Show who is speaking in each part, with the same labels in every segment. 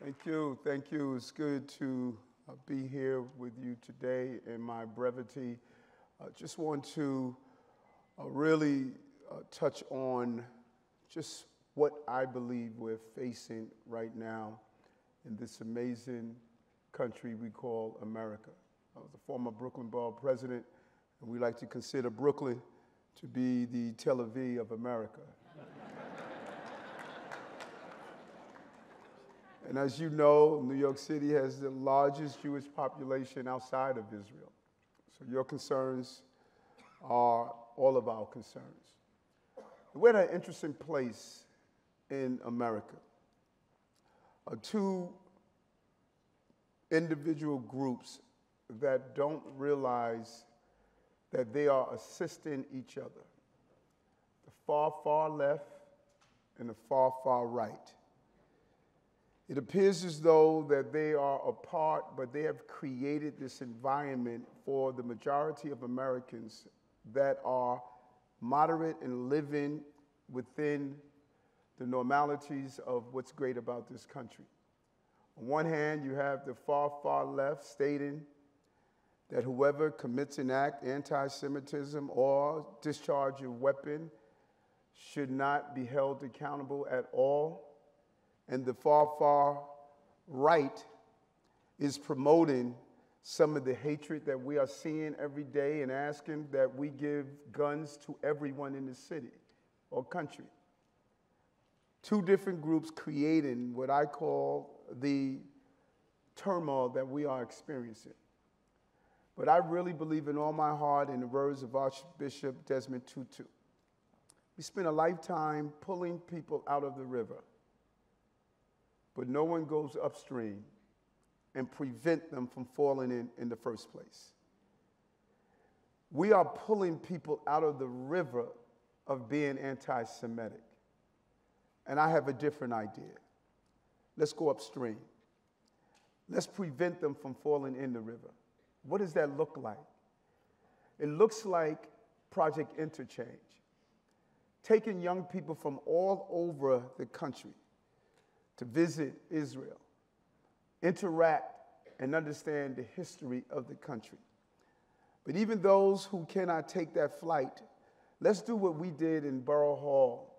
Speaker 1: Thank you. Thank you. It's good to be here with you today in my brevity. I just want to really touch on just what I believe we're facing right now in this amazing country we call America. I was a former Brooklyn Borough president, and we like to consider Brooklyn to be the Tel Aviv of America. And as you know, New York City has the largest Jewish population outside of Israel. So your concerns are all of our concerns. We're at an interesting place in America. Two individual groups that don't realize that they are assisting each other. The far, far left and the far, far right. It appears as though that they are apart, but they have created this environment for the majority of Americans that are moderate and living within the normalities of what's great about this country. On one hand, you have the far, far left stating that whoever commits an act, anti-Semitism, or discharge a weapon should not be held accountable at all. And the far, far right is promoting some of the hatred that we are seeing every day and asking that we give guns to everyone in the city or country. Two different groups creating what I call the turmoil that we are experiencing. But I really believe in all my heart in the words of Archbishop Desmond Tutu. We spend a lifetime pulling people out of the river, but no one goes upstream and prevent them from falling in the first place. We are pulling people out of the river of being anti-Semitic. And I have a different idea. Let's go upstream. Let's prevent them from falling in the river. What does that look like? It looks like Project Interchange, taking young people from all over the country to visit Israel, interact, and understand the history of the country. But even those who cannot take that flight, let's do what we did in Borough Hall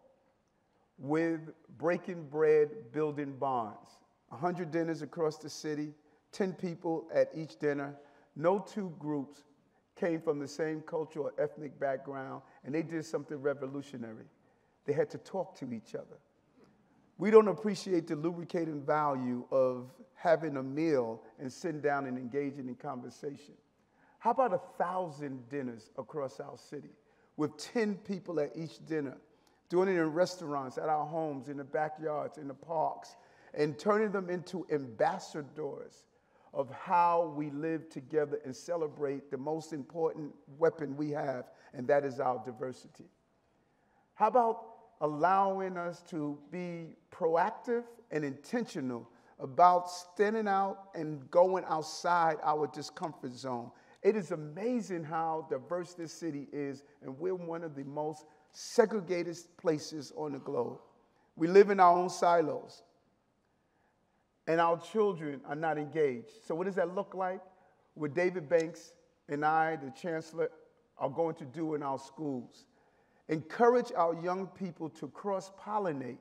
Speaker 1: with breaking bread, building bonds. 100 dinners across the city, 10 people at each dinner. No two groups came from the same cultural or ethnic background, and they did something revolutionary. They had to talk to each other. We don't appreciate the lubricating value of having a meal and sitting down and engaging in conversation. How about 1,000 dinners across our city with 10 people at each dinner, doing it in restaurants, at our homes, in the backyards, in the parks, and turning them into ambassadors of how we live together and celebrate the most important weapon we have, and that is our diversity. How about allowing us to be proactive and intentional about standing out and going outside our discomfort zone? It is amazing how diverse this city is, and we're one of the most segregated places on the globe. We live in our own silos, and our children are not engaged. So what does that look like? What David Banks and I, the chancellor, are going to do in our schools. Encourage our young people to cross-pollinate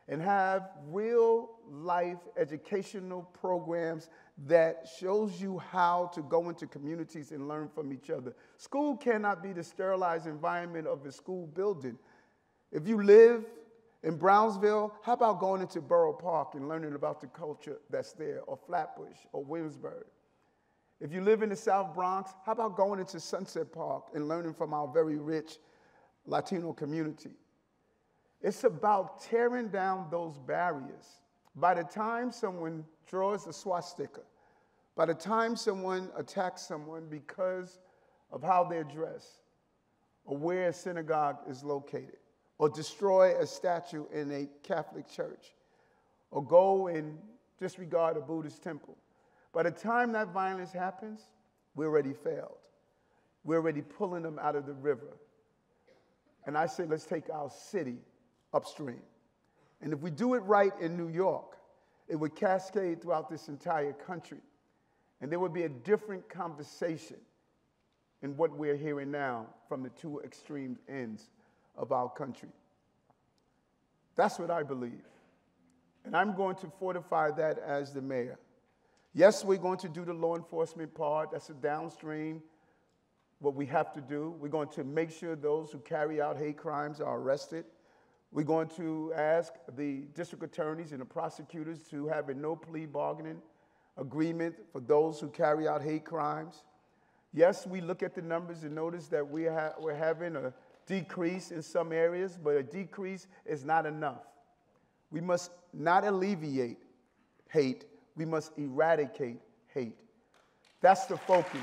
Speaker 1: and have real-life educational programs that shows you how to go into communities and learn from each other. School cannot be the sterilized environment of a school building. If you live in Brownsville, how about going into Borough Park and learning about the culture that's there, or Flatbush, or Williamsburg? If you live in the South Bronx, how about going into Sunset Park and learning from our very rich Latino community? It's about tearing down those barriers. By the time someone draws a swastika, by the time someone attacks someone because of how they're dressed, or where a synagogue is located, or destroy a statue in a Catholic church, or go and disregard a Buddhist temple, by the time that violence happens, we already failed. We're already pulling them out of the river. And I say, let's take our city upstream. And if we do it right in New York, it would cascade throughout this entire country. And there would be a different conversation in what we're hearing now from the two extreme ends of our country. That's what I believe. And I'm going to fortify that as the mayor. Yes, we're going to do the law enforcement part. That's a downstream, what we have to do. We're going to make sure those who carry out hate crimes are arrested. We're going to ask the district attorneys and the prosecutors to have a no plea bargaining agreement for those who carry out hate crimes. Yes, we look at the numbers and notice that we're having a decrease in some areas, but a decrease is not enough. We must not alleviate hate, we must eradicate hate. That's the focus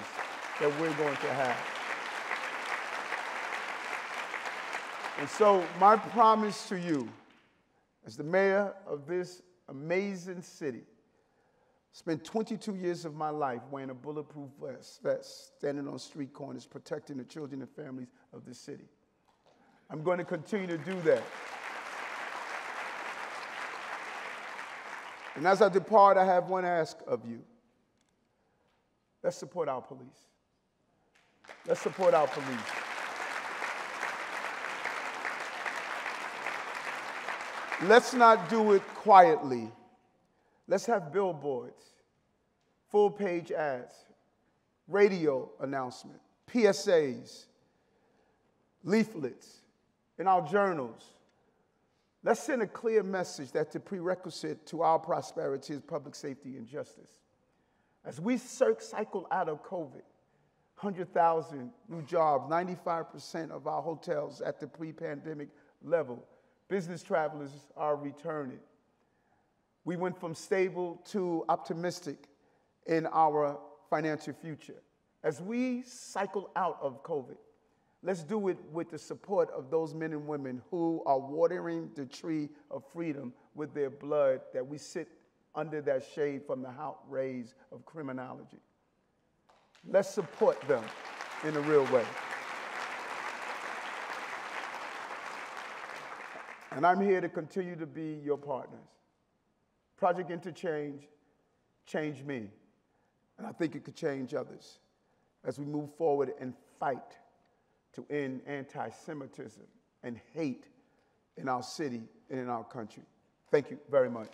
Speaker 1: that we're going to have. And so my promise to you, as the mayor of this amazing city, spent 22 years of my life wearing a bulletproof vest, standing on street corners, protecting the children and families of this city. I'm going to continue to do that. And as I depart, I have one ask of you. Let's support our police. Let's support our police. Let's not do it quietly. Let's have billboards, full-page ads, radio announcement, PSAs, leaflets, in our journals. Let's send a clear message that the prerequisite to our prosperity is public safety and justice. As we cycle out of COVID, 100,000 new jobs, 95% of our hotels at the pre-pandemic level, business travelers are returning. We went from stable to optimistic in our financial future. As we cycle out of COVID, let's do it with the support of those men and women who are watering the tree of freedom with their blood, that we sit under that shade from the hot rays of criminology. Let's support them in a real way. And I'm here to continue to be your partners. Project Interchange changed me, and I think it could change others as we move forward and fight to end anti-Semitism and hate in our city and in our country. Thank you very much.